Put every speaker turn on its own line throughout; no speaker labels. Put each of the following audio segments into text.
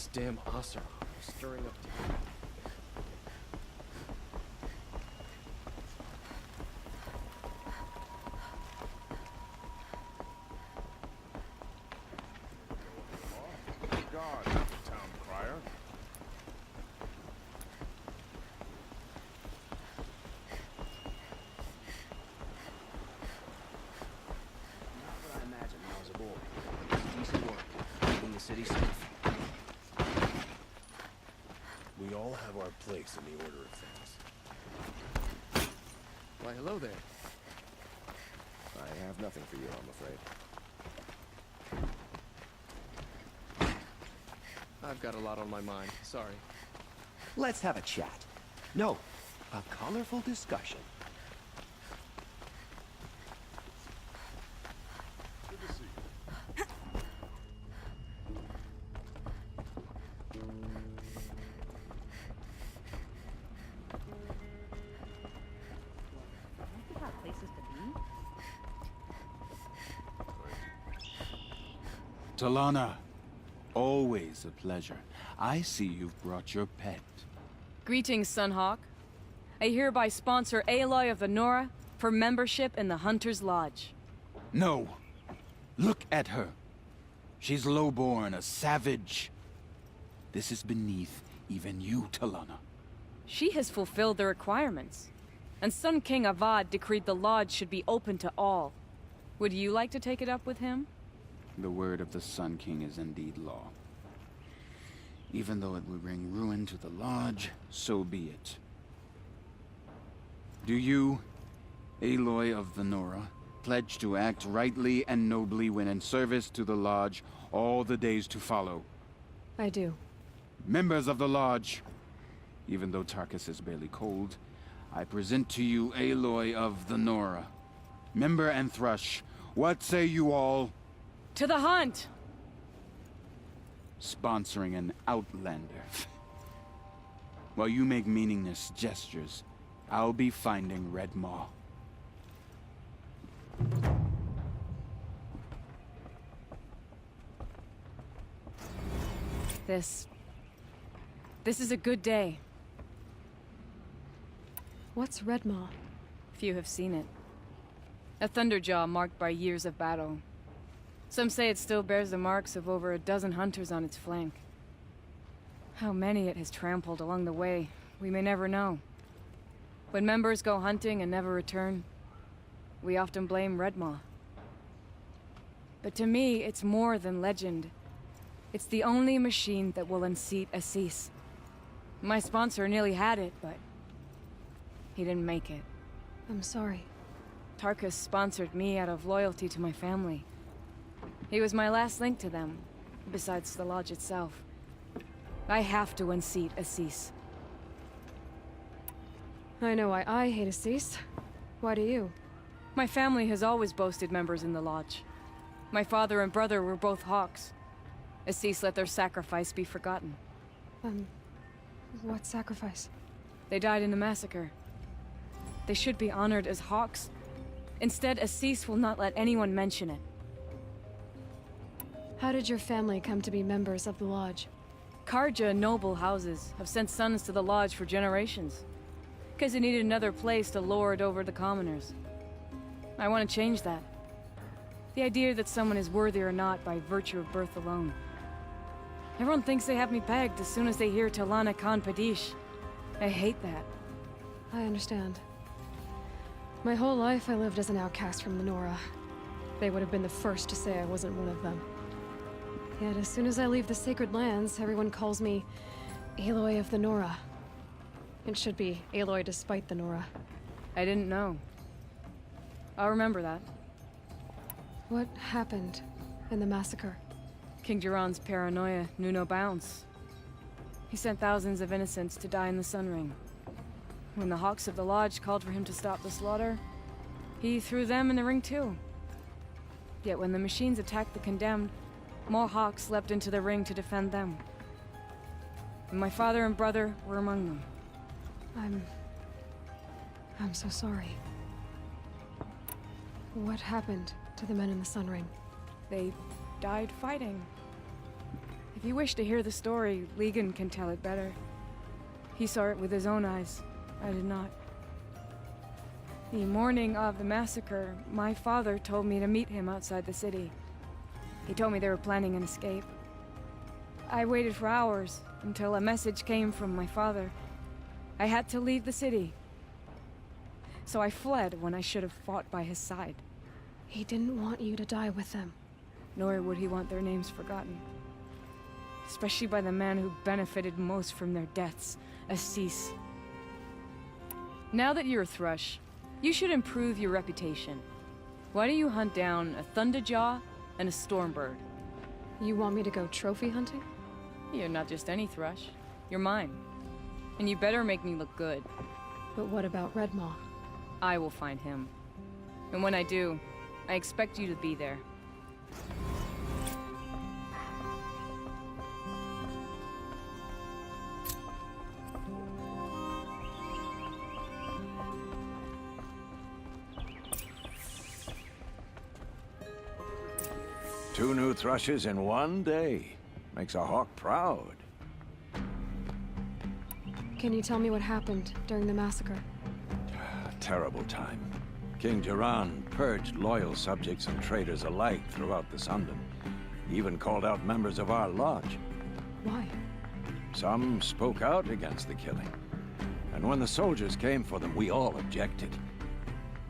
This damn Asura stirring up town.
God, town crier.
Not what I imagined when I was a boy. It's decent work, keeping the city safe.
We all have our place in the order of things.
Why, hello there.
I have nothing for you, I'm afraid.
I've got a lot on my mind. Sorry.
Let's have a chat. No, a colorful discussion.
Good to see you.
Don't you have places to be?
Talana, always a pleasure. I see you've brought your pet.
Greetings, Sunhawk. I hereby sponsor Aloy of the Nora for membership in the Hunter's Lodge.
No! Look at her! She's lowborn, a savage. This is beneath even you, Talana.
She has fulfilled the requirements, and Sun King Avad decreed the Lodge should be open to all. Would you like to take it up with him?
The word of the Sun King is indeed law. Even though it would bring ruin to the Lodge, so be it. Do you, Aloy of the Nora, pledge to act rightly and nobly when in service to the Lodge all the days to follow?
I do.
Members of the Lodge, even though Tarkus is barely cold, I present to you Aloy of the Nora. Member and Thrush, what say you all?
To the hunt!
Sponsoring an outlander. While you make meaningless gestures, I'll be finding Red Maw.
This is a good day.
What's Redmaw?
Few have seen it. A Thunderjaw marked by years of battle. Some say it still bears the marks of over a dozen hunters on its flank. How many it has trampled along the way, we may never know. When members go hunting and never return, we often blame Redmaw. But to me, it's more than legend. It's the only machine that will unseat Assis. My sponsor nearly had it, but he didn't make it.
I'm sorry.
Tarkus sponsored me out of loyalty to my family. He was my last link to them, besides the Lodge itself. I have to unseat Assis.
I know why I hate Assis. Why do you?
My family has always boasted members in the Lodge. My father and brother were both Hawks. Assis let their sacrifice be forgotten.
What sacrifice?
They died in the massacre. They should be honored as Hawks. Instead, Assis will not let anyone mention it.
How did your family come to be members of the Lodge?
Karja noble houses have sent sons to the Lodge for generations. Because they needed another place to lord over the commoners. I want to change that. The idea that someone is worthy or not by virtue of birth alone. Everyone thinks they have me pegged as soon as they hear Talana Khan Padish. I hate that.
I understand. My whole life I lived as an outcast from the Nora. They would have been the first to say I wasn't one of them. Yet as soon as I leave the Sacred Lands, everyone calls me Aloy of the Nora. It should be Aloy despite the Nora.
I didn't know. I'll remember that.
What happened in the massacre?
King Jiran's paranoia knew no bounds. He sent thousands of innocents to die in the Sun Ring. When the Hawks of the Lodge called for him to stop the slaughter, he threw them in the ring too. Yet when the machines attacked the condemned, more Hawks leapt into the ring to defend them. And my father and brother were among them.
I'm so sorry. What happened to the men in the Sun Ring?
They died fighting. If If you wish to hear the story, Legan can tell it better. He saw it with his own eyes. I did not. The morning of the massacre, my father told me to meet him outside the city. He told me they were planning an escape. I waited for hours until a message came from my father. I had to leave the city. So I fled when I should have fought by his side.
He didn't want you to die with them.
Nor would he want their names forgotten. Especially by the man who benefited most from their deaths, Assis. Now that you're a Thrush, you should improve your reputation. Why don't you hunt down a Thunderjaw and a Stormbird?
You want me to go trophy hunting?
You're not just any Thrush. You're mine. And you better make me look good.
But what about Redmaw?
I will find him. And when I do, I expect you to be there.
Two new thrushes in one day. Makes a hawk proud.
Can you tell me what happened during the massacre?
A terrible time. King Jiran purged loyal subjects and traitors alike throughout the Sundom. He even called out members of our lodge.
Why?
Some spoke out against the killing. And when the soldiers came for them, we all objected.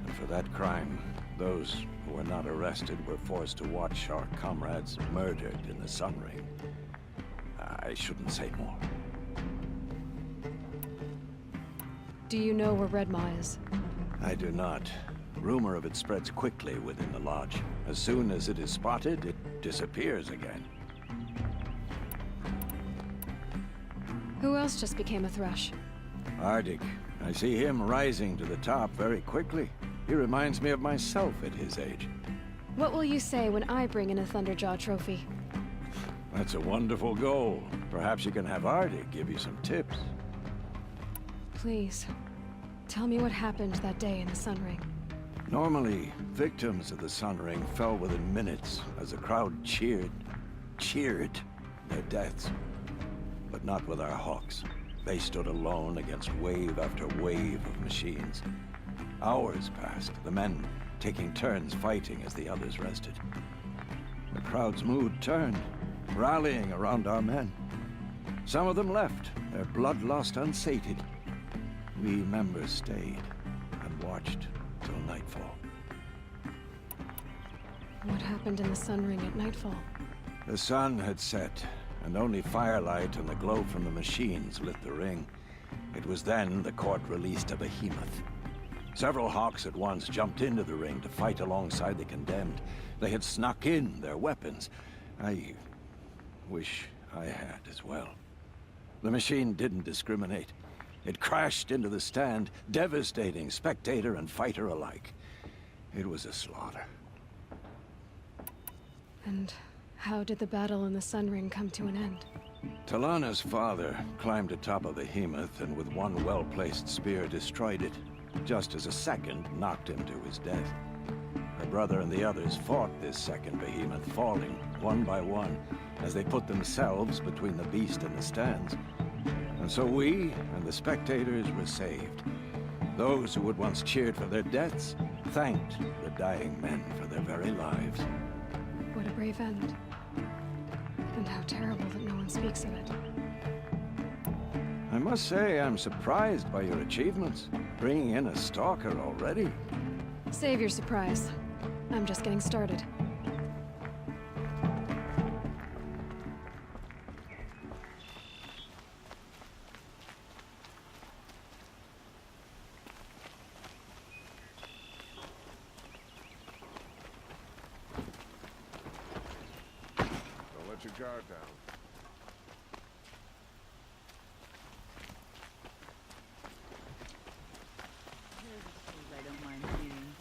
And for that crime, those who were not arrested were forced to watch our comrades murdered in the Sun Ring. I shouldn't say more.
Do you know where Redmaw is?
I do not. Rumor of it spreads quickly within the lodge. As soon as it is spotted, it disappears again.
Who else just became a Thrush?
Ardik. I see him rising to the top very quickly. He reminds me of myself at his age.
What will you say when I bring in a Thunderjaw trophy?
That's a wonderful goal. Perhaps you can have Ardik give you some tips.
Please, tell me what happened that day in the Sun Ring.
Normally, victims of the Sun Ring fell within minutes as the crowd cheered their deaths. But not with our hawks. They stood alone against wave after wave of machines. Hours passed, the men taking turns fighting as the others rested. The crowd's mood turned, rallying around our men. Some of them left, their bloodlust unsated. We members stayed and watched till nightfall.
What happened in the Sun Ring at nightfall?
The sun had set, and only firelight and the glow from the machines lit the ring. It was then the court released a behemoth. Several hawks at once jumped into the ring to fight alongside the condemned. They had snuck in their weapons. I wish I had as well. The machine didn't discriminate. It crashed into the stand, devastating spectator and fighter alike. It was a slaughter.
And how did the battle in the Sun Ring come to an end?
Talana's father climbed atop a behemoth and with one well-placed spear destroyed it, just as a second knocked him to his death. Her brother and the others fought this second behemoth, falling one by one as they put themselves between the beast and the stands. And so we and the spectators were saved. Those who had once cheered for their deaths thanked the dying men for their very lives.
What a brave end. And how terrible that no one speaks of it.
I must say I'm surprised by your achievements. Bringing in a stalker already.
Save your surprise. I'm just getting started.
Don't let your guard down.
I don't mind cleaning.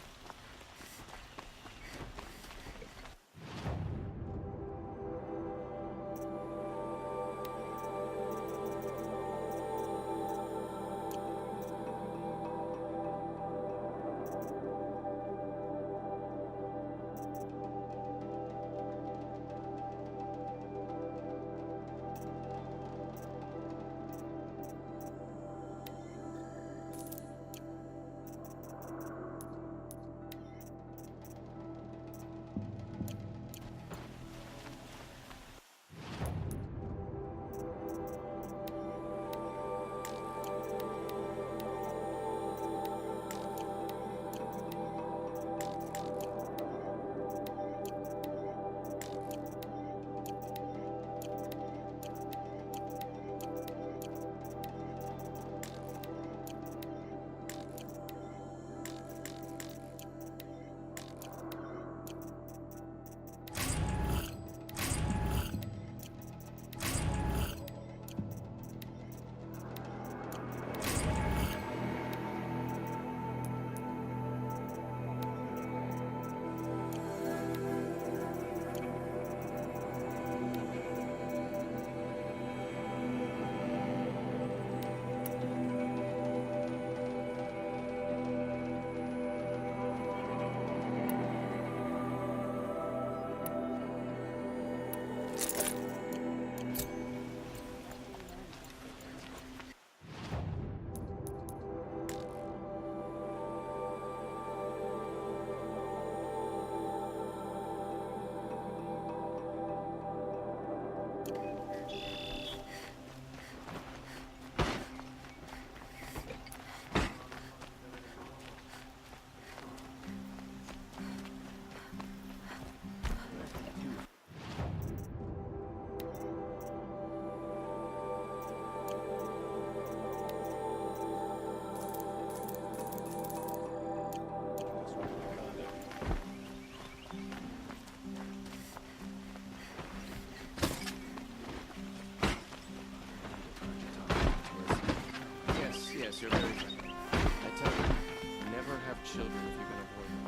Yes, you're very friendly. I tell you, never have children if you can avoid them.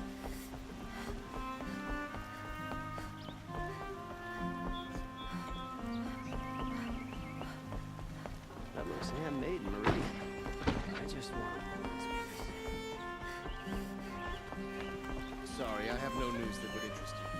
That looks handmade, Marie. I just want to hold this piece.
Sorry, I have no news that would interest you.